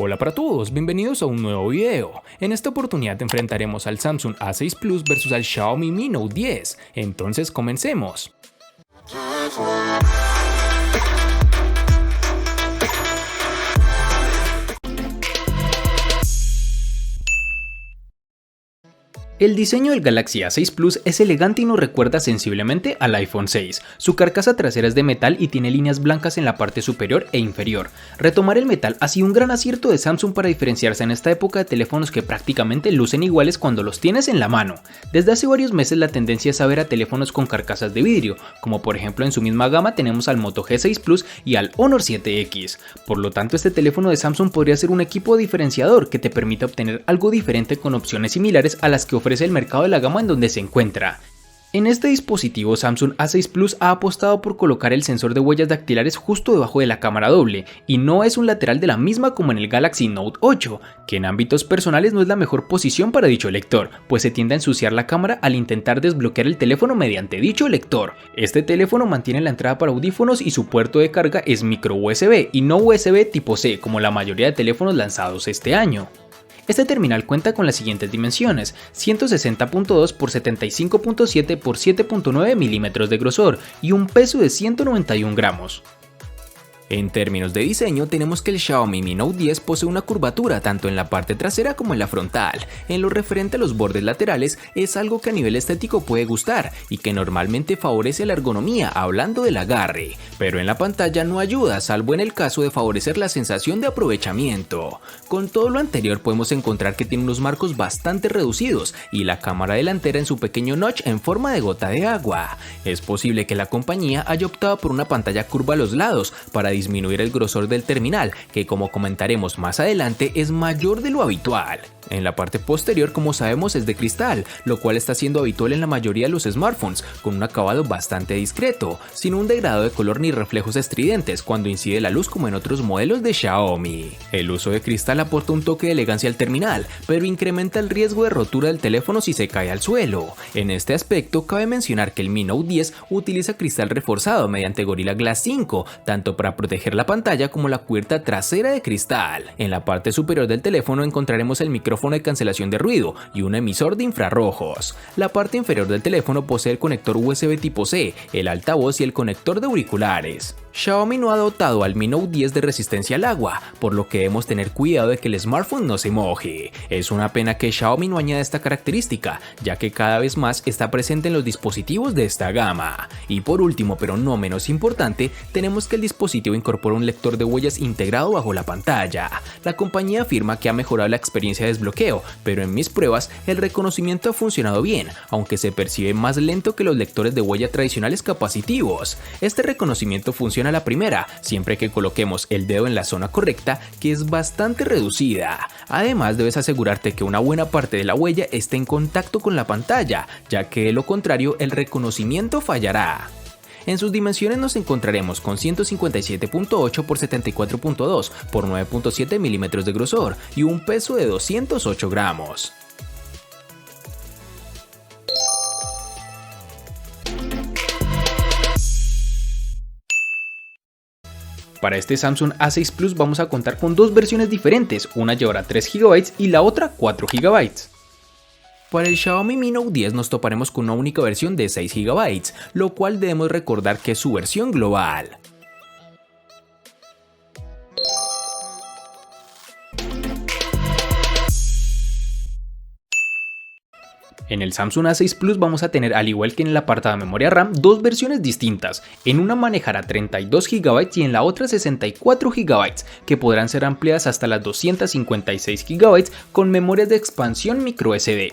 Hola para todos, bienvenidos a un nuevo video. En esta oportunidad enfrentaremos al Samsung A6 Plus versus al Xiaomi Mi Note 10. Entonces comencemos. El diseño del Galaxy A6 Plus es elegante y nos recuerda sensiblemente al iPhone 6. Su carcasa trasera es de metal y tiene líneas blancas en la parte superior e inferior. Retomar el metal ha sido un gran acierto de Samsung para diferenciarse en esta época de teléfonos que prácticamente lucen iguales cuando los tienes en la mano. Desde hace varios meses la tendencia es a ver a teléfonos con carcasas de vidrio, como por ejemplo en su misma gama tenemos al Moto G6 Plus y al Honor 7X. Por lo tanto, este teléfono de Samsung podría ser un equipo diferenciador que te permita obtener algo diferente con opciones similares a las que ofrece el mercado de la gama en donde se encuentra. En este dispositivo Samsung A6 Plus ha apostado por colocar el sensor de huellas dactilares justo debajo de la cámara doble, y no es un lateral de la misma como en el Galaxy Note 8, que en ámbitos personales no es la mejor posición para dicho lector, pues se tiende a ensuciar la cámara al intentar desbloquear el teléfono mediante dicho lector. Este teléfono mantiene la entrada para audífonos y su puerto de carga es micro USB y no USB tipo C como la mayoría de teléfonos lanzados este año. Este terminal cuenta con las siguientes dimensiones: 160.2 x 75.7 x 7.9 milímetros de grosor y un peso de 191 gramos. En términos de diseño, tenemos que el Xiaomi Mi Note 10 posee una curvatura tanto en la parte trasera como en la frontal. En lo referente a los bordes laterales, es algo que a nivel estético puede gustar y que normalmente favorece la ergonomía hablando del agarre, pero en la pantalla no ayuda, salvo en el caso de favorecer la sensación de aprovechamiento. Con todo lo anterior podemos encontrar que tiene unos marcos bastante reducidos y la cámara delantera en su pequeño notch en forma de gota de agua. Es posible que la compañía haya optado por una pantalla curva a los lados para disminuir el grosor del terminal, que como comentaremos más adelante es mayor de lo habitual. En la parte posterior, como sabemos, es de cristal, lo cual está siendo habitual en la mayoría de los smartphones, con un acabado bastante discreto, sin un degradado de color ni reflejos estridentes cuando incide la luz como en otros modelos de Xiaomi. El uso de cristal aporta un toque de elegancia al terminal, pero incrementa el riesgo de rotura del teléfono si se cae al suelo. En este aspecto, cabe mencionar que el Mi Note 10 utiliza cristal reforzado mediante Gorilla Glass 5, tanto para proteger la pantalla como la cubierta trasera de cristal. En la parte superior del teléfono encontraremos el micrófono de cancelación de ruido y un emisor de infrarrojos. La parte inferior del teléfono posee el conector USB tipo C, el altavoz y el conector de auriculares. Xiaomi no ha dotado al Mi Note 10 de resistencia al agua, por lo que debemos tener cuidado de que el smartphone no se moje. Es una pena que Xiaomi no añada esta característica, ya que cada vez más está presente en los dispositivos de esta gama. Y por último, pero no menos importante, tenemos que el dispositivo incorpora un lector de huellas integrado bajo la pantalla. La compañía afirma que ha mejorado la experiencia de desbloqueo, pero en mis pruebas el reconocimiento ha funcionado bien, aunque se percibe más lento que los lectores de huella tradicionales capacitivos. Este reconocimiento funciona a la primera, siempre que coloquemos el dedo en la zona correcta, que es bastante reducida. Además, debes asegurarte que una buena parte de la huella esté en contacto con la pantalla, ya que de lo contrario el reconocimiento fallará. En sus dimensiones nos encontraremos con 157.8 x 74.2 x 9.7 milímetros de grosor y un peso de 208 gramos. Para este Samsung A6 Plus vamos a contar con dos versiones diferentes, una llevará 3 GB y la otra 4 GB. Para el Xiaomi Mi Note 10 nos toparemos con una única versión de 6 GB, lo cual debemos recordar que es su versión global. En el Samsung A6 Plus vamos a tener, al igual que en el apartado de memoria RAM, dos versiones distintas. En una manejará 32 GB y en la otra 64 GB, que podrán ser ampliadas hasta las 256 GB con memorias de expansión microSD.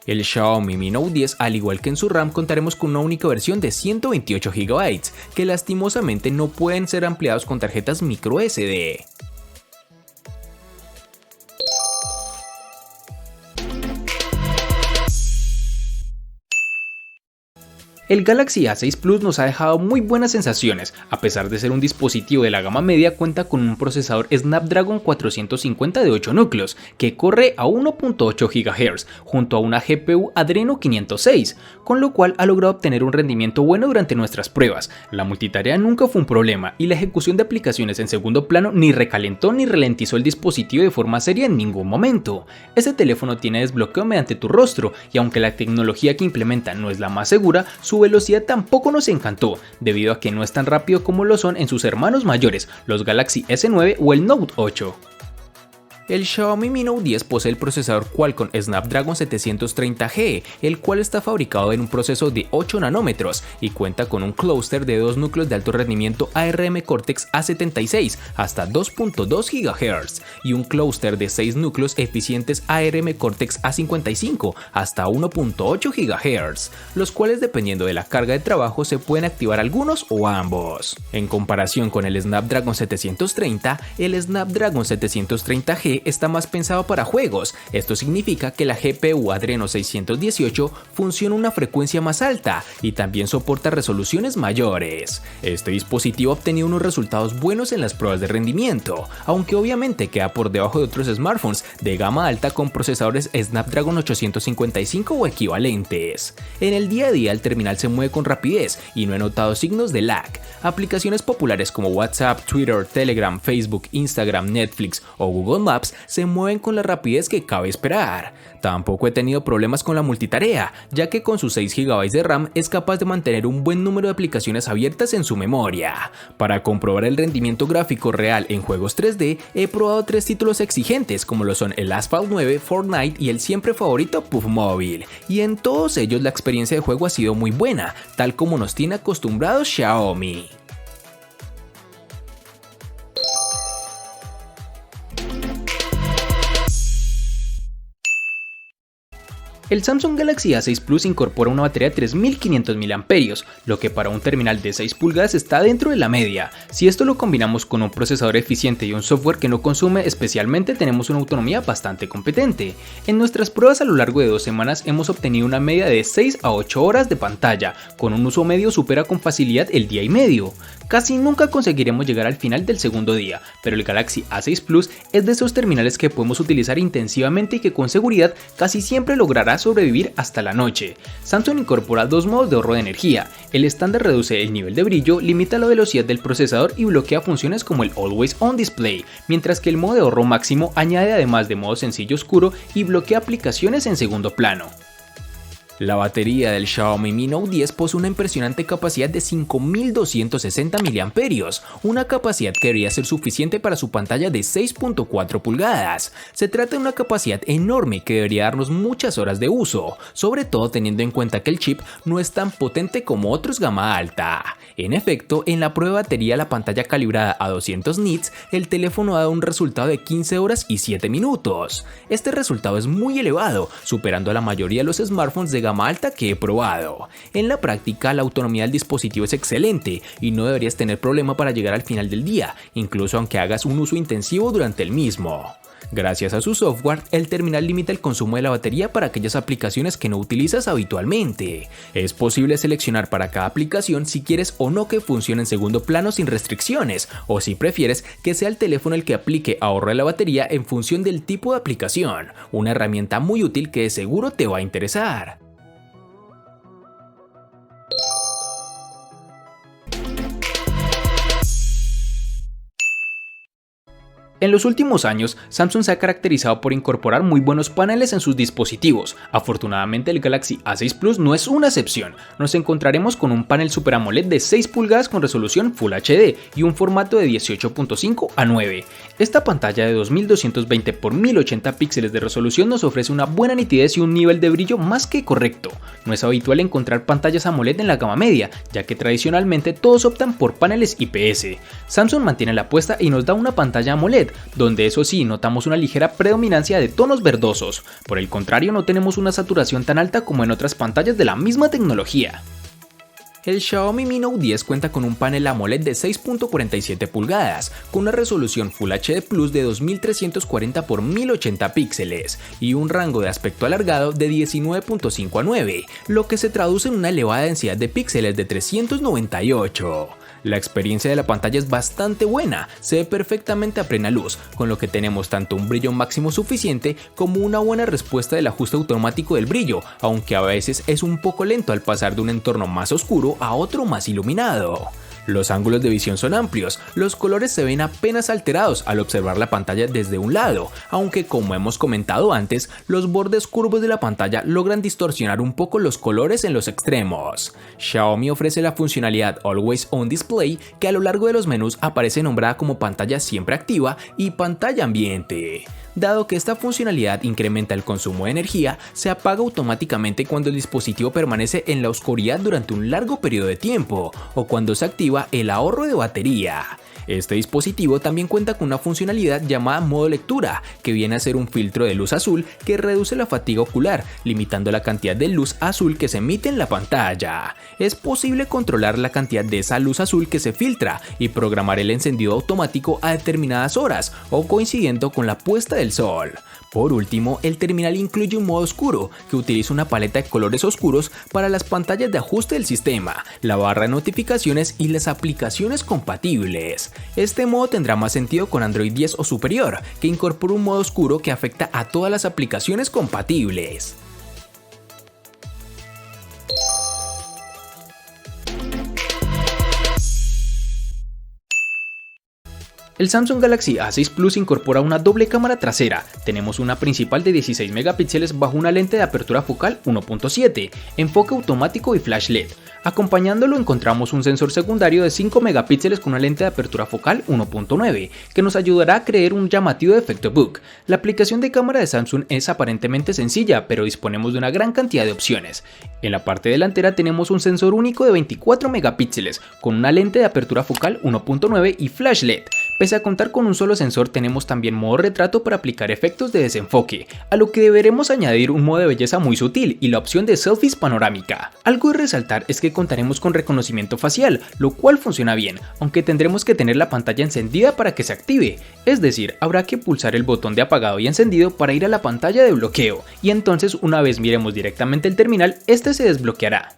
El Xiaomi Mi Note 10, al igual que en su RAM, contaremos con una única versión de 128 GB, que lastimosamente no pueden ser ampliados con tarjetas microSD. El Galaxy A6 Plus nos ha dejado muy buenas sensaciones. A pesar de ser un dispositivo de la gama media, cuenta con un procesador Snapdragon 450 de 8 núcleos, que corre a 1.8 GHz, junto a una GPU Adreno 506, con lo cual ha logrado obtener un rendimiento bueno durante nuestras pruebas. La multitarea nunca fue un problema y la ejecución de aplicaciones en segundo plano ni recalentó ni ralentizó el dispositivo de forma seria en ningún momento. Este teléfono tiene desbloqueo mediante tu rostro y aunque la tecnología que implementa no es la más segura, su velocidad tampoco nos encantó, debido a que no es tan rápido como lo son en sus hermanos mayores, los Galaxy S9 o el Note 8. El Xiaomi Mi Note 10 posee el procesador Qualcomm Snapdragon 730G, el cual está fabricado en un proceso de 8 nanómetros y cuenta con un clúster de 2 núcleos de alto rendimiento ARM Cortex A76 hasta 2.2 GHz y un clúster de 6 núcleos eficientes ARM Cortex A55 hasta 1.8 GHz, los cuales dependiendo de la carga de trabajo se pueden activar algunos o ambos. En comparación con el Snapdragon 730, el Snapdragon 730G está más pensado para juegos. Esto significa que la GPU Adreno 618 funciona a una frecuencia más alta y también soporta resoluciones mayores. Este dispositivo ha obtenido unos resultados buenos en las pruebas de rendimiento, aunque obviamente queda por debajo de otros smartphones de gama alta con procesadores Snapdragon 855 o equivalentes. En el día a día el terminal se mueve con rapidez y no he notado signos de lag. Aplicaciones populares como WhatsApp, Twitter, Telegram, Facebook, Instagram, Netflix o Google Maps se mueven con la rapidez que cabe esperar. Tampoco he tenido problemas con la multitarea, ya que con sus 6 GB de RAM es capaz de mantener un buen número de aplicaciones abiertas en su memoria. Para comprobar el rendimiento gráfico real en juegos 3D, he probado 3 títulos exigentes como lo son el Asphalt 9, Fortnite y el siempre favorito PUBG Mobile, y en todos ellos la experiencia de juego ha sido muy buena, tal como nos tiene acostumbrados Xiaomi. El Samsung Galaxy A6 Plus incorpora una batería de 3500 mAh, lo que para un terminal de 6 pulgadas está dentro de la media. Si esto lo combinamos con un procesador eficiente y un software que no consume especialmente, tenemos una autonomía bastante competente. En nuestras pruebas a lo largo de 2 semanas hemos obtenido una media de 6 a 8 horas de pantalla, con un uso medio supera con facilidad el día y medio. Casi nunca conseguiremos llegar al final del segundo día, pero el Galaxy A6 Plus es de esos terminales que podemos utilizar intensivamente y que con seguridad casi siempre logrará sobrevivir hasta la noche. Samsung incorpora 2 modos de ahorro de energía. El estándar reduce el nivel de brillo, limita la velocidad del procesador y bloquea funciones como el Always On Display, mientras que el modo de ahorro máximo añade además de modo sencillo oscuro y bloquea aplicaciones en segundo plano. La batería del Xiaomi Mi Note 10 posee una impresionante capacidad de 5260 mAh, una capacidad que debería ser suficiente para su pantalla de 6.4 pulgadas. Se trata de una capacidad enorme que debería darnos muchas horas de uso, sobre todo teniendo en cuenta que el chip no es tan potente como otros gama alta. En efecto, en la prueba de batería la pantalla calibrada a 200 nits, el teléfono ha dado un resultado de 15 horas y 7 minutos. Este resultado es muy elevado, superando a la mayoría de los smartphones de gama alta que he probado. En la práctica, la autonomía del dispositivo es excelente y no deberías tener problema para llegar al final del día, incluso aunque hagas un uso intensivo durante el mismo. Gracias a su software, el terminal limita el consumo de la batería para aquellas aplicaciones que no utilizas habitualmente. Es posible seleccionar para cada aplicación si quieres o no que funcione en segundo plano sin restricciones, o si prefieres que sea el teléfono el que aplique ahorro de la batería en función del tipo de aplicación, una herramienta muy útil que de seguro te va a interesar. En los últimos años, Samsung se ha caracterizado por incorporar muy buenos paneles en sus dispositivos. Afortunadamente, el Galaxy A6 Plus no es una excepción. Nos encontraremos con un panel Super AMOLED de 6 pulgadas con resolución Full HD y un formato de 18.5 a 9. Esta pantalla de 2220 x 1080 píxeles de resolución nos ofrece una buena nitidez y un nivel de brillo más que correcto. No es habitual encontrar pantallas AMOLED en la gama media, ya que tradicionalmente todos optan por paneles IPS. Samsung mantiene la apuesta y nos da una pantalla AMOLED, donde eso sí notamos una ligera predominancia de tonos verdosos. Por el contrario, no tenemos una saturación tan alta como en otras pantallas de la misma tecnología. El Xiaomi Mi Note 10 cuenta con un panel AMOLED de 6.47 pulgadas, con una resolución Full HD Plus de 2340 x 1080 píxeles y un rango de aspecto alargado de 19.5 a 9, lo que se traduce en una elevada densidad de píxeles de 398. La experiencia de la pantalla es bastante buena, se ve perfectamente a plena luz, con lo que tenemos tanto un brillo máximo suficiente como una buena respuesta del ajuste automático del brillo, aunque a veces es un poco lento al pasar de un entorno más oscuro a otro más iluminado. Los ángulos de visión son amplios, los colores se ven apenas alterados al observar la pantalla desde un lado, aunque como hemos comentado antes, los bordes curvos de la pantalla logran distorsionar un poco los colores en los extremos. Xiaomi ofrece la funcionalidad Always On Display, que a lo largo de los menús aparece nombrada como pantalla siempre activa y pantalla ambiente. Dado que esta funcionalidad incrementa el consumo de energía, se apaga automáticamente cuando el dispositivo permanece en la oscuridad durante un largo periodo de tiempo, o cuando se activa el ahorro de batería. Este dispositivo también cuenta con una funcionalidad llamada modo lectura, que viene a ser un filtro de luz azul que reduce la fatiga ocular, limitando la cantidad de luz azul que se emite en la pantalla. Es posible controlar la cantidad de esa luz azul que se filtra y programar el encendido automático a determinadas horas o coincidiendo con la puesta del sol. Por último, el terminal incluye un modo oscuro, que utiliza una paleta de colores oscuros para las pantallas de ajuste del sistema, la barra de notificaciones y las aplicaciones compatibles. Este modo tendrá más sentido con Android 10 o superior, que incorpora un modo oscuro que afecta a todas las aplicaciones compatibles. El Samsung Galaxy A6 Plus incorpora una doble cámara trasera. Tenemos una principal de 16 megapíxeles bajo una lente de apertura focal 1.7, enfoque automático y flash LED. Acompañándolo encontramos un sensor secundario de 5 megapíxeles con una lente de apertura focal 1.9, que nos ayudará a crear un llamativo efecto bokeh. La aplicación de cámara de Samsung es aparentemente sencilla, pero disponemos de una gran cantidad de opciones. En la parte delantera tenemos un sensor único de 24 megapíxeles con una lente de apertura focal 1.9 y flash LED. Pese a contar con un solo sensor, tenemos también modo retrato para aplicar efectos de desenfoque, a lo que deberemos añadir un modo de belleza muy sutil y la opción de selfies panorámica. Algo de resaltar es que contaremos con reconocimiento facial, lo cual funciona bien, aunque tendremos que tener la pantalla encendida para que se active, es decir, habrá que pulsar el botón de apagado y encendido para ir a la pantalla de bloqueo, y entonces una vez miremos directamente el terminal, este se desbloqueará.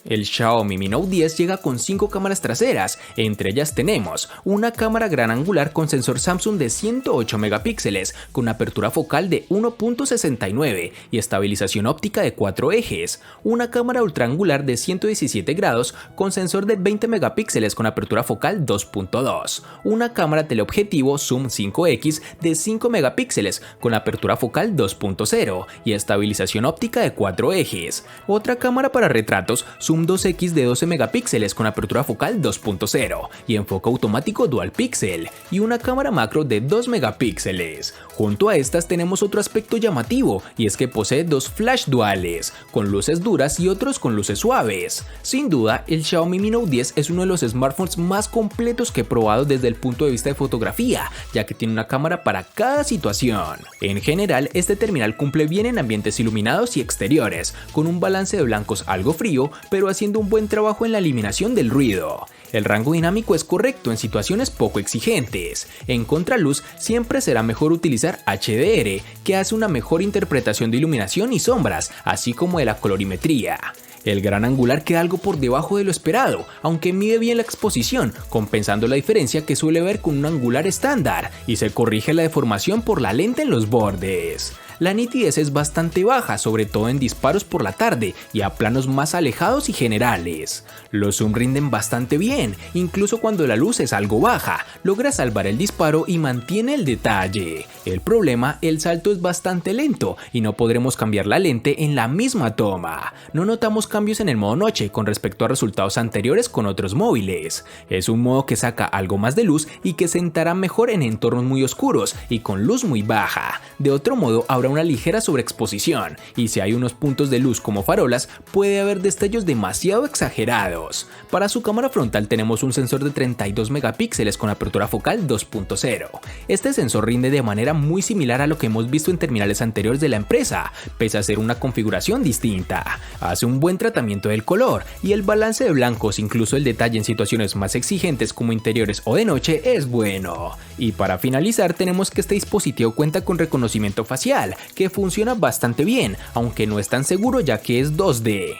El Xiaomi Mi Note 10 llega con 5 cámaras traseras, entre ellas tenemos una cámara gran angular con sensor Samsung de 108 megapíxeles, con apertura focal de 1.69 y estabilización óptica de 4 ejes, una cámara ultraangular de 117 grados con sensor de 20 megapíxeles con apertura focal 2.2, una cámara teleobjetivo Zoom 5X de 5 megapíxeles con apertura focal 2.0 y estabilización óptica de 4 ejes, otra cámara para retratos Zoom 2X de 12 megapíxeles con apertura focal 2.0 y enfoque automático dual pixel y una cámara macro de 2 megapíxeles. Junto a estas tenemos otro aspecto llamativo y es que posee dos flash duales, con luces duras y otros con luces suaves. Sin duda, el Xiaomi Mi Note 10 es uno de los smartphones más completos que he probado desde el punto de vista de fotografía, ya que tiene una cámara para cada situación. En general, este terminal cumple bien en ambientes iluminados y exteriores, con un balance de blancos algo frío, pero haciendo un buen trabajo en la eliminación del ruido. El rango dinámico es correcto en situaciones poco exigentes. En contraluz siempre será mejor utilizar HDR, que hace una mejor interpretación de iluminación y sombras, así como de la colorimetría. El gran angular queda algo por debajo de lo esperado, aunque mide bien la exposición, compensando la diferencia que suele ver con un angular estándar, y se corrige la deformación por la lente en los bordes. La nitidez es bastante baja, sobre todo en disparos por la tarde y a planos más alejados y generales. Los zoom rinden bastante bien, incluso cuando la luz es algo baja, logra salvar el disparo y mantiene el detalle. El problema, el salto es bastante lento y no podremos cambiar la lente en la misma toma. No notamos cambios en el modo noche con respecto a resultados anteriores con otros móviles. Es un modo que saca algo más de luz y que sentará mejor en entornos muy oscuros y con luz muy baja. De otro modo, habrá habrá una ligera sobreexposición, y si hay unos puntos de luz como farolas, puede haber destellos demasiado exagerados. Para su cámara frontal tenemos un sensor de 32 megapíxeles con apertura focal 2.0. Este sensor rinde de manera muy similar a lo que hemos visto en terminales anteriores de la empresa, pese a ser una configuración distinta. Hace un buen tratamiento del color, y el balance de blancos, incluso el detalle en situaciones más exigentes como interiores o de noche, es bueno. Y para finalizar tenemos que este dispositivo cuenta con reconocimiento facial, que funciona bastante bien, aunque no es tan seguro ya que es 2D.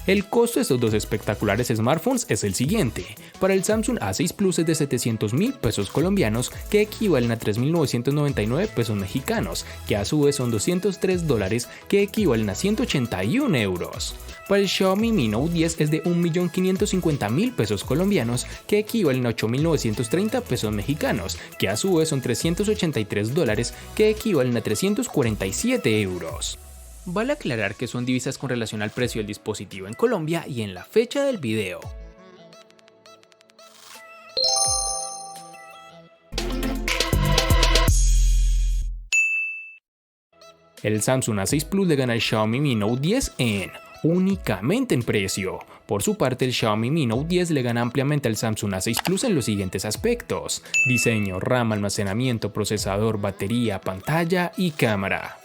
El costo de estos dos espectaculares smartphones es el siguiente. Para el Samsung A6 Plus es de 700.000 pesos colombianos, que equivalen a 3.999 pesos mexicanos, que a su vez son $203, que equivalen a 181 euros. Para el Xiaomi Mi Note 10 es de 1.550.000 pesos colombianos, que equivalen a 8.930 pesos mexicanos, que a su vez son $383, que equivalen a 347 euros. Vale aclarar que son divisas con relación al precio del dispositivo en Colombia y en la fecha del video. El Samsung A6 Plus le gana al Xiaomi Mi Note 10 únicamente en precio. Por su parte, el Xiaomi Mi Note 10 le gana ampliamente al Samsung A6 Plus en los siguientes aspectos: diseño, RAM, almacenamiento, procesador, batería, pantalla y cámara.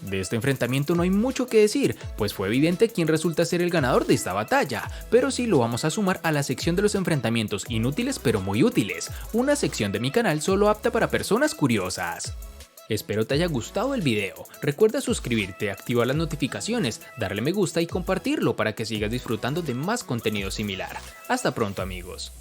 De este enfrentamiento no hay mucho que decir, pues fue evidente quién resulta ser el ganador de esta batalla, pero sí lo vamos a sumar a la sección de los enfrentamientos inútiles pero muy útiles, una sección de mi canal solo apta para personas curiosas. Espero te haya gustado el video, recuerda suscribirte, activar las notificaciones, darle me gusta y compartirlo para que sigas disfrutando de más contenido similar. Hasta pronto amigos.